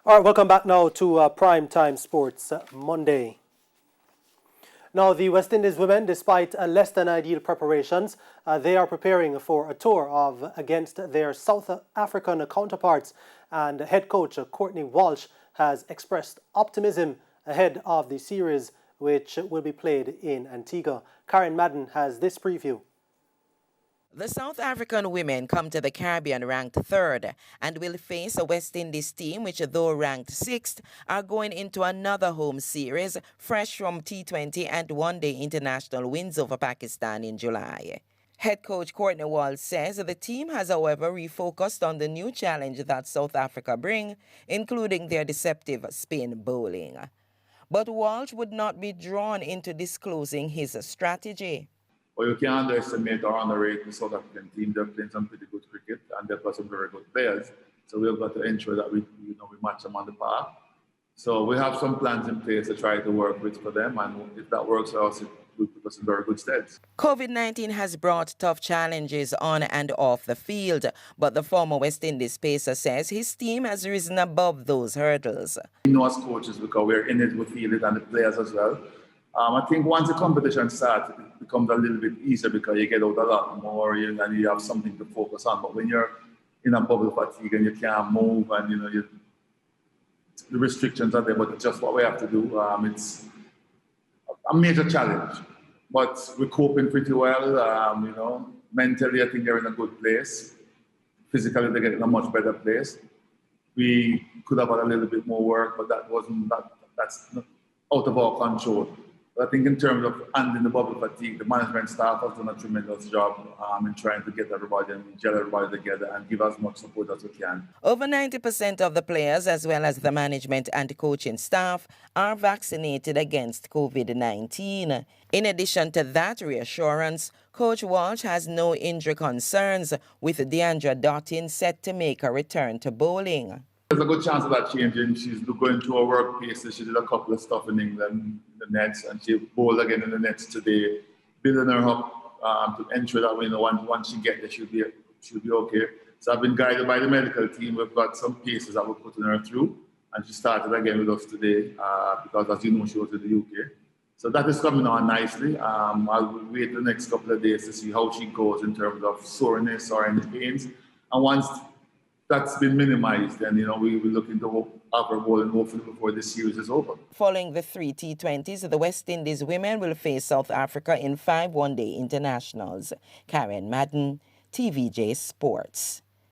All right, welcome back now to Prime Time Sports Monday. Now, the West Indies women, despite less than ideal preparations, they are preparing for a tour against their South African counterparts. And head coach Courtney Walsh has expressed optimism ahead of the series, which will be played in Antigua. Karen Madden has this preview. The South African women come to the Caribbean ranked third and will face a West Indies team which, though ranked sixth, are going into another home series fresh from T20 and one-day international wins over Pakistan in July. Head coach Courtney Walsh says the team has, however, refocused on the new challenge that South Africa bring, including their deceptive spin bowling. But Walsh would not be drawn into disclosing his strategy. But you can't underestimate or underrate the South African team. They're playing some pretty good cricket and they've got some very good players. So we've got to ensure that we match them on the park. So we have some plans in place to try to work with for them, and if that works for us, it will put us in very good stead. COVID-19 has brought tough challenges on and off the field, but the former West Indies pacer says his team has risen above those hurdles. We know as coaches, because we're in it, we feel it, and the players as well. I think once the competition starts, it becomes a little bit easier because you get out a lot more and you have something to focus on. But when you're in a bubble fatigue and you can't move and the restrictions are there, but it's just what we have to do. It's a major challenge, but we're coping pretty well. Mentally, I think they're in a good place. Physically, they're getting a much better place. We could have had a little bit more work, but that's not out of our control. But I think in terms of handling the bubble fatigue, the management staff has done a tremendous job in trying to get everybody and gel everybody together and give as much support as we can. Over 90% of the players, as well as the management and coaching staff, are vaccinated against COVID-19. In addition to that reassurance, Coach Walsh has no injury concerns, with Deandra Dottin set to make a return to bowling. There's a good chance of that changing. She's going through her work paces. She did a couple of stuff in England in the nets, and she bowled again in the nets today, building her up to ensure that once she gets there, she'll be okay. So I've been guided by the medical team. We've got some paces that we're putting her through, and she started again with us today because, as you know, she was in the UK. So that is coming on nicely. I'll wait the next couple of days to see how she goes in terms of soreness or any pains, and once that's been minimized, and we will look into have her bowling hopefully before this series is over. Following the 3 T20s, the West Indies women will face South Africa in 5 one-day internationals. Karen Madden, TVJ Sports.